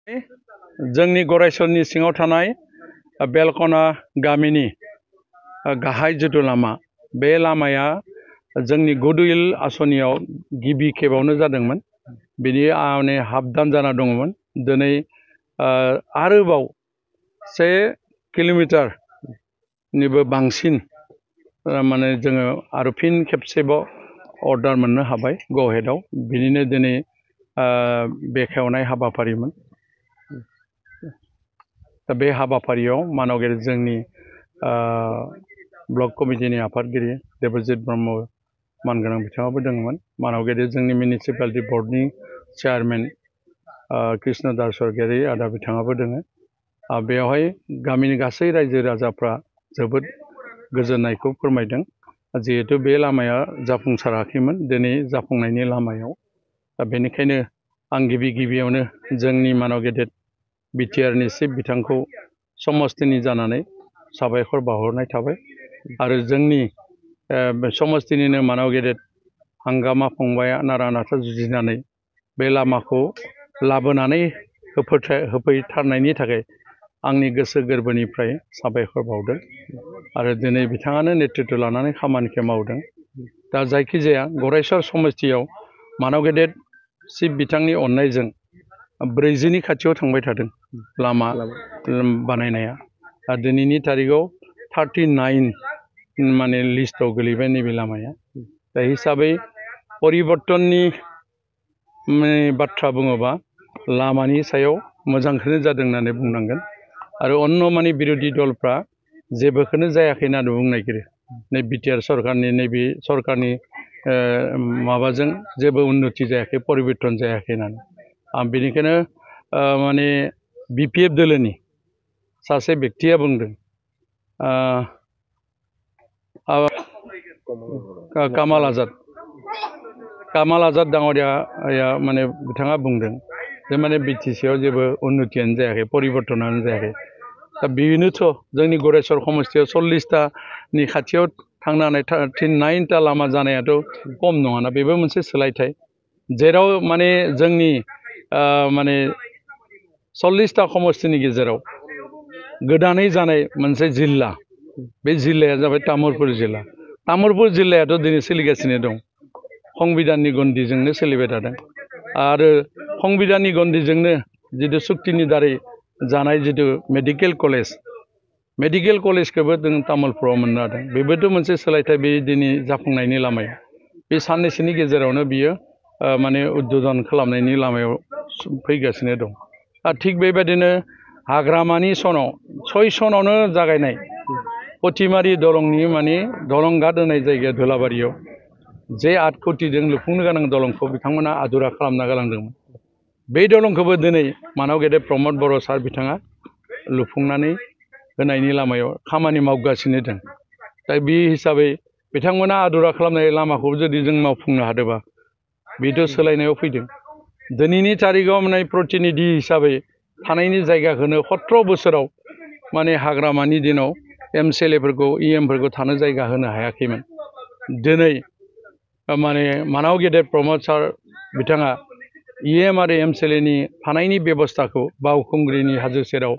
जोंनि गरायसरनि सिङाव थानाय बेलकना गामिनि गाहाय जिथु लामा बे लामाया जोंनि गुडविल आसनियाव गिबि खेबावनो जादोंमोन। बिनि माने हाबदान जाना दङमोन। दिनै आरोबाव 1 किल'मिटारनिबो बांसिन माने जोङो आरो फिन खेबसेबाव अर्डार मोननो हाबाय गहेदआव। बिनिनो दिनै बेखेवनाय हाबाफारिमोन। दा बे हाबाफारियाव मानावगिरि जोंनि ब्लक कमिटिनि आफादगिरि देबजित ब्रह्म मानगोनां बिथाङाबो दङमोन। मानावगिरि जोंनि मिउनिसिपालिटि बर्डनि चेयारमेन कृष्णदास स्वर्गियारि आदा बिथाङाबो दङ। बेवहाय गामिनि गासै रायजो राजाफ्रा जोबोद गोजोननायखौ फोरमायदों। जिहेतु बे लामाया जाफुंसाराखैमोन, दिनै जाफुंनायनि लामायाव। दा बेनिखायनो आं गिबियावनो जोंनि मानावगिरि बिटिआरनि चिफ बिथांखौ समस्तिनि जानानै साबायखर बावहरनाय थाबाय। आरो जोंनि समस्तिनिनो मानावगिरि हांगामा फंबाया नारा नाथा जुजिनानै बे लामाखौ लाबोनानै होफैथारनायनि थाखाय आंनि गोसो गोरबोनिफ्राय साबायखर बावदों। आरो दिनै बिथाङानो नेतृत्व लानानै खामानिखौ मावदों। दा जायखिजाया गरायसर समस्तियाव मानावगिरि चिफ बिथांनि अननायजों 40नि खाथियाव थांबाय थादों लामा बानायनाया। दिनैनि तारिखआव 39 माने लिस्टआव गोलैबाय नैबे लामाया। दा हिसाबै परिबर्तननि बाथ्रा बुङोबा लामानि सायाव मोजांखौनो जादों होननानै बुंनांगोन। आरो अन्य माने बिरोधी दलफ्रा जेबोखौनो जायाखै होननानै बुंनो नागिरो। नै बिटिआर सरकारनि नैबे सरकारनि माबाजों जेबो उन्नति जायाखै, परिबर्तन जायाखै होननानै। आं बेनिखायनो माने बिपिएफ दोलोनि सासे बेक्तिया बुंदों, कामाल आजाद दाङरिया माने बिथाङा बुंदों जे माने बिटिसिआव जेबो उन्नतियानो जायाखै, परिबर्तनानो जायाखै। दा बेनोथ' जोंनि गरायसर समस्तियाव 40तानि खाथियाव थांनो हानाय 39ता लामा जानायाथ' खम नङाना। बेबो मोनसे सोलायथाय। जेराव माने जोंनि माने 40ता समस्तिनि गेजेराव गोदानै जानाय मोनसे जिल्ला, बे जिल्लाया जाबाय तामुलपुर जिल्ला। तामुलपुर जिल्लायाथ' दिनै सोलिगासिनो दं, संबिधाननि गन्दिजोंनो सोलिबाय थादों। आरो संबिधाननि गन्दिजोंनो जितु सुक्तिनि दारै जानाय जितु मेडिकेल कलेजखौबो जों तामुलपुराव मोननो हादों। बेबोथ' मोनसे सोलायथाय। बे दिनै जाफुंनायनि लामायाव बे साननैसोनि गेजेरावनो बियो माने उद्बोधन खालामनायनि लामायाव फैगासिनो दं। थिग बेबायदिनो हाग्रामानि सनाव 6 सनावनो जागायनाय पथिमारि दलंनि माने दलं घाट होनाय जायगाया धुलाबारियाव जे 8 कौटिजों लुफुंनो गोनां दलंखौ बिथांमोना आदुरा खालामना गालांदोंमोन। बे दलंखौबो दिनै मानावगिरि प्रमद बर' सार बिथाङा लुफुंनानै होनायनि लामायाव खामानि मावगासिनो दं। दा बे हिसाबै बिथांमोना आदुरा खालामनाय लामाखौ जुदि जों मावफुंनो हादोंबा बेथ' सोलायनायाव फैदों। दिनैनि तारिखआव माने प्रतिनिधि हिसाबै थानायनि जायगाखौनो 17 बोसोराव माने हाग्रामानि दिनाव एमसिएलएफोरखौ इएमफोरखौ थानो जायगा होनो हायाखैमोन। दिनै माने मानावगिरि प्रमद सार बिथाङा इएम आरो एमसिएलएनि थानायनि बेबस्थाखौ बावखुंग्रिनि हाजो सेराव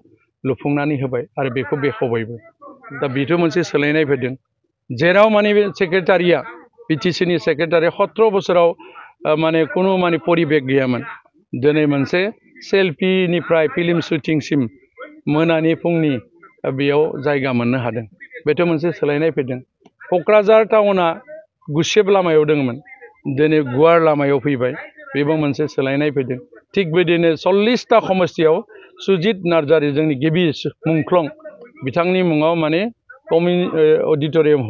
लुफुंनानै होबाय आरो बेखौ बेखेवबायबो। दा बेथ' मोनसे सोलायनाय फैदों। जेराव माने बे सेक्रेटारिया बिटिसिनि सेक्रेटारिया 17 बोसोराव माने खुनु माने परिबेक गैयामोन, दिनै मोनसे सेल्फिनिफ्राय फिल्म शुटिंसिम मोनानि फुंनि बेयाव जायगा मोननो हादों। बेथ' मोनसे सोलायनाय फैदों। क'क्राझार टाउना गुसेब लामायाव दङमोन, दिनै गुवार लामायाव फैबाय। बेबो मोनसे सोलायनाय फैदों। थिग बिदिनो 40ता समस्तियाव सुजित नार्जारि जोंनि गिबि मुंख्लं बिथांनि मुङाव माने अडिट'रियाम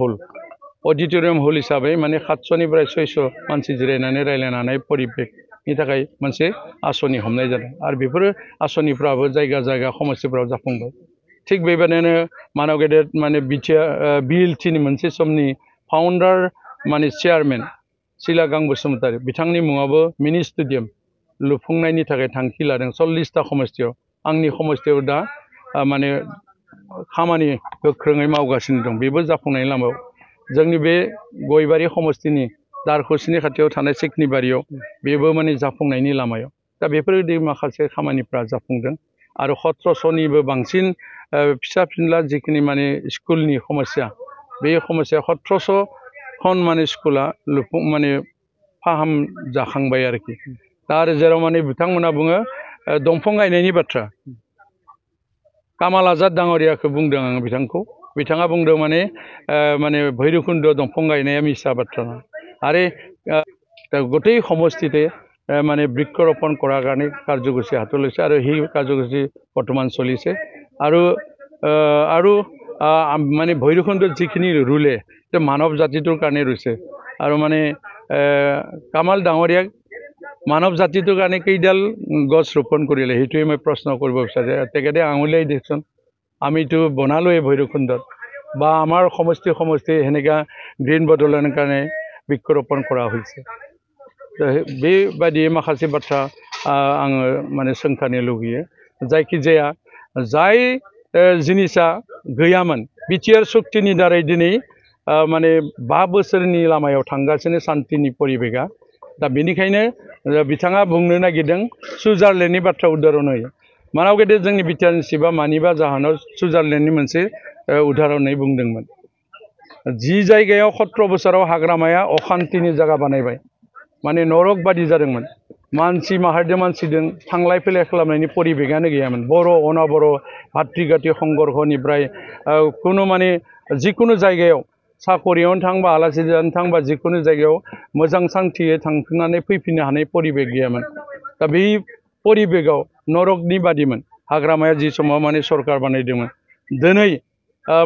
हल हिसाबै माने 700निफ्राय 600 मानसि जिरायनानै रायज्लायनानै परिबेकनि थाखाय मोनसे आसनि हमनाय जादों। आरो बेफोरो आसनिफ्राबो जायगा जायगा समस्तिफोराव जाफुंबाय। थिग बेबायदिनो मानावगिरि माने बिएलटिनि मोनसे समनि फाउन्डार माने चेयारमेन सिलागां बसुमतारि बिथांनि मुङावबो मिनि स्टेडियाम लुफुंनायनि थाखाय थांखि लादों 40ता समस्तियाव। आंनि समस्तियाव दा माने खामानि गोख्रोङै मावगासिनो दं। बेबो जाफुंनायनि लामायाव। जोंनि बे गयबारि समस्तिनि दारखुसिनि खाथियाव थानाय सेकनिबारियाव बेबो माने जाफुंनायनि लामायाव। दा बेफोरबायदि माखासे खामानिफ्रा जाफुंदों आरो 1700निबो बांसिन फिसा फिनला जिखिनि माने स्कुलनि समस्या बे समस्या 1700 खन माने स्कुला माने फाहाम जाखांबाय आरोखि दा आरो जेराव माने बिथांमोना बुङो दंफां गायनायनि बाथ्रा कामाल आजाद डाङरियाखौ बुंदों आं बिथांखौ बिथाङा बुंदों माने भैरबकुन्द दंफां गायनाया मिसा बाथ्रा आरो গোটেই সমষ্টিতে মানে বৃক্ষৰোপণ কৰাৰ কাৰণে কাৰ্যসূচী হাতত লৈছে আৰু সেই কাৰ্যসূচী বৰ্তমান চলিছে আৰু মানে ভৈৰৱকুণ্ডত যিখিনি ৰুলে মানৱ জাতিটোৰ কাৰণে ৰুইছে আৰু মানে কামাল ডাঙৰীয়াক মানৱ জাতিটোৰ কাৰণে কেইডাল গছ ৰোপণ কৰিলে সেইটোৱে মই প্ৰশ্ন কৰিব বিচাৰে তেখেতে আঙুলিয়াই দিয়কচোন আমিতো বনালোৱে ভৈৰৱকুণ্ডত বা আমাৰ সমষ্টি সেনেকা গ্ৰীণ বটলৰ কাৰণে বৃক্ষৰোপণ কৰা হৈছে बेबायदि माखासे बाथ्रा आङो माने सोंखानो लुगैयो जायखिजाया जाय जिनिसा गैयामोन बिटिआर शक्तिनि दारै दिनै माने 5 बोसोरनि लामायाव थांगासिनो शान्तिनि परिबेगा दा बेनिखायनो बिथाङा बुंनो नागिरदों सुइजारलेण्डनि बाथ्रा उदाहरन होयो मानाव गेदे जोंनि बिटिआरनि सिबा मानिबा जाहोनाव सुइजारलेण्डनि मोनसे उदाहरनै बुंदोंमोन जि जायगायाव 17 बोसोराव हाग्रामाया अखान्तिनि जायगा बानायबाय माने नरक बादि जादोंमोन मानसि माहारिजों मानसिजों थांलाय फैलाय खालामनायनि परिबेगानो गैयामोन बर' अना बर' भातृ-गाति संघर्षनिफ्राय कुनु माने जिकुनु जायगायाव साकरियावनो थां बा आलासि जानो थां बा जिकुनु जायगायाव मोजां शान्तियै थांफिननानै फैफिननो हानाय परिबेग गैयामोन दा बे परिबेगाव नरकनि बादिमोन हाग्रामाया जि समाव माने सरकार बानायदोंमोन दिनै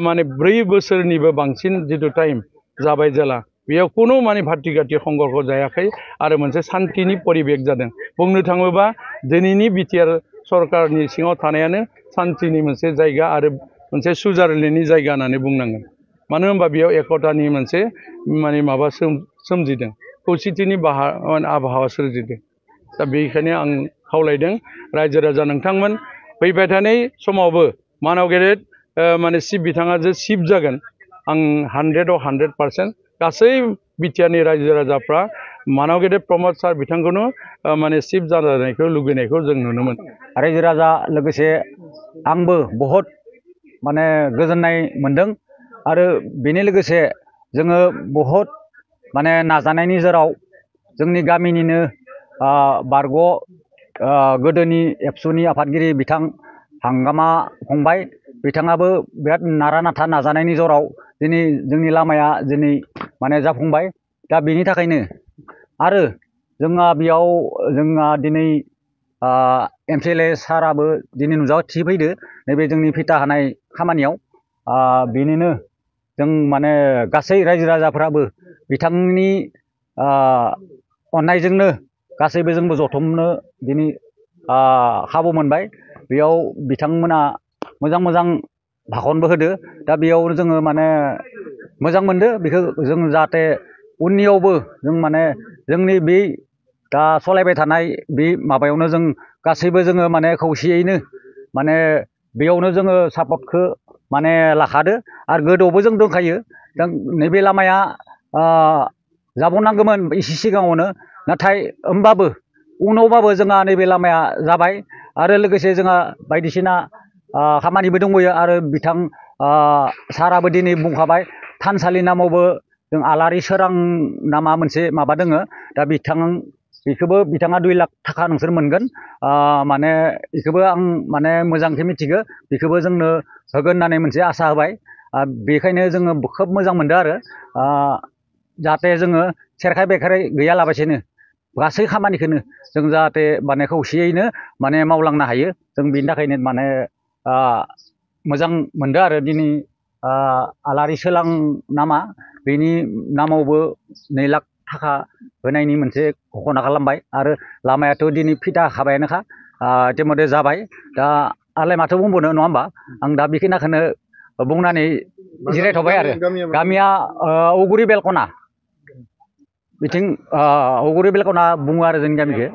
माने 4 बोसोरनिबो बांसिन जितु टाइम जाबाय जेला बेयाव कुनु माने भातृ-गाति संघर्ष जायाखै आरो मोनसे शान्तिनि परिबेग जादों बुंनो थाङोबा दिनैनि बिटिआर सरकारनि सिङाव थानायानो शान्तिनि मोनसे जायगा आरो मोनसे सुइजारलेण्डनि जायगा होननानै बुंनांगोन मानो होनबा बेयाव एकतानि मोनसे माने माबा सोमजिदों खौसेथिनि आबहावा सोरजिदों दा बेनिखायनो आं खावलायदों रायजो राजा नोंथांमोन फैबाय थानाय समावबो मानाव गेदेर माने चिफ बिथाङा जे चिफ जागोन आं 100आव 100% गासै बिटिआरनि रायजो राजाफ्रा मानाव गेदेर प्रमद सार बिथांखौनो माने चिफ जानायखौ लुगैनायखौ जों नुनो मोनो रायजो राजा लोगोसे आंबो बहुत माने गोजोननाय मोनदों आरो बेनि लोगोसे जोङो बहुत माने नाजानायनि जेराव जोंनि गामिनिनो बारग' गोदोनि एबसुनि आफादगिरि बिथां हांगामा फंबाय बिथाङाबो बिराद नारा नाथा नाजानायनि जराव दिनै जोंनि लामाया दिनै माने जाफुंबाय दा बेनि थाखायनो आरो जोंहा बेयाव दिनै एमसिएलए साराबो दिनै नुजाथिफैदो नैबे जोंनि फिथा हानाय खामानियाव बेनिनो जों माने गासै रायजो राजाफ्राबो बिथांनि अननायजोंनो गासैबो जोंबो जथुमनो दिनै खाबु मोनबाय बेयाव बिथांमोना मोजां मोजां भाखनबो होदो दा बेयाव जोङो माने मोजां मोनदो बेखौ जों जाहाथे उननियावबो जों माने जोंनि बे दा सलायबाय थानाय बे माबायावनो जों गासैबो जोङो माने खौसेयैनो माने बेयावनो जोङो सापर्टखौ माने लाखादो आरो गोदोआवबो जों दंखायो दा नैबे लामाया जाबावनांगौमोन एसे सिगाङावनो नाथाय होमबाबो उनावबाबो जोंहा नैबे लामाया जाबाय आरो लोगोसे जोंहा बायदिसिना खामानिबो दंबायो आरो बिथां साराबो दिनै बुंखाबाय थानसालि नामावबो जों आलारि सोरां नामा मोनसे माबा दोङो दा बेखौबो बिथाङा 2 लाख थाखा नोंसोर मोनगोन माने बेखौबो आं माने मोजांखै मिथिगौ बेखौबो जोंनो होगोन होननानै मोनसे आसा होबाय बेखायनो जोङो खोब मोजां मोनदों आरो जाहाथे जोङो सेरखाय बेरखाय गैयालाबासिनो गासै खामानिखौनो जों जाहाथे माने खौसेयैनो माने मावलांनो हायो जों बेनि थाखायनो माने मोजां मोनदों आरो दिनै आलारि सोरां नामा बेनि नामावबो 2 लाख थाखा होनायनि मोनसे घोषणा खालामबाय आरो लामायाथ' दिनै फिथा खाबायानोखा इतिमध्य जाबाय दा आलाय माथो बुंबावनो नङा होमबा आं दा बेखिनिखौनो बुंनानै जिरायथ'बाय आरो गामिया औगुरि बेलकना बिथिं औगुरि बेलकना बुङो आरो जोंनि गामिखौ